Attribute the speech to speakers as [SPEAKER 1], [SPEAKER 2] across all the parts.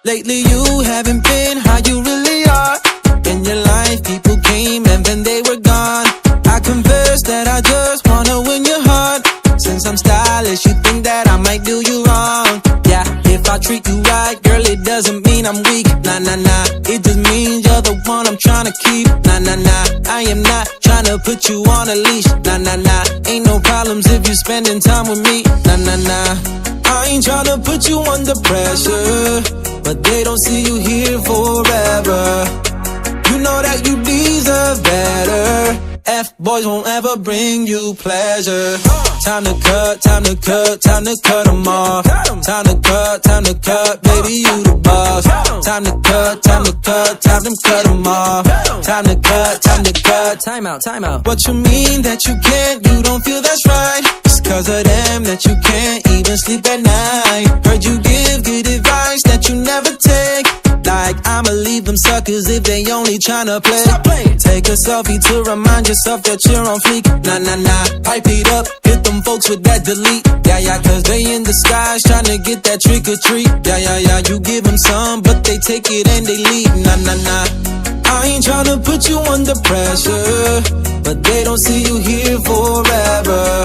[SPEAKER 1] Lately you haven't been how you really are. In your life people came and then they were gone. I confess that I just wanna win your heart. Since I'm stylish, you think that I might do you wrong. Yeah, if I treat you right, girl, it doesn't mean I'm weak. Nah, nah, nah, it just means you're the one I'm trying to keep. Nah, nah, nah, I am not trying to put you on a leash. Nah, nah, nah, ain't no problems if you're spending time with me. Nah, nah, nah, I ain't trying to put you under pressure, but they don't see you here forever. You know that you deserve better. F-boys won't ever bring you pleasure. Time to cut, time to cut, time to cut them off. Time to cut, baby, you the boss. Time to cut, time to cut, time to cut them off. Time to cut, time out, time out. What you mean that you can't, you don't feel that's right. It's cause of them that you can't even sleep at night. Heard you give good advice that you never take. Like I'ma leave them suckers if they only tryna play. Stop playing. Take a selfie to remind yourself that you're on fleek. Nah, nah, nah, pipe it up, hit them folks with that delete. Yeah, yeah, cause they in disguise tryna get that trick or treat. Yeah, yeah, yeah, you give them some, but they take it and they leave. Nah, nah, nah, I ain't tryna put you under pressure, but they don't see you here forever.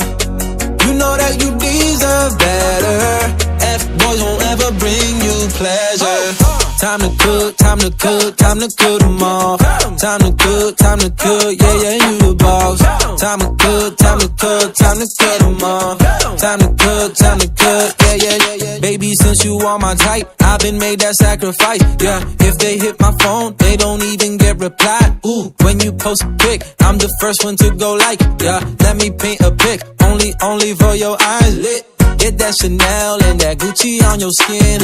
[SPEAKER 1] You know that you deserve better. F-boys won't ever bring you pleasure. Time to cook, time to cook, time to cook them off. Time to cook, yeah, yeah, you the boss. Time to cook, time to cook, time to cut them off. Time to cook, yeah, yeah, yeah, yeah. Baby, since you are my type, I've been made that sacrifice. Yeah, if they hit my phone, they don't even get reply. Ooh, when you post a pic, I'm the first one to go like, yeah, let me paint a pic, only for your eyes lit. Get that Chanel and that Gucci on your skin.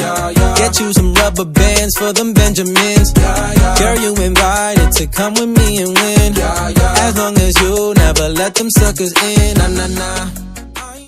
[SPEAKER 1] Get you some rubber bands for them Benjamins. Girl, you invited to come with me and win. As long as you never let them suckers in. Nah, nah, nah.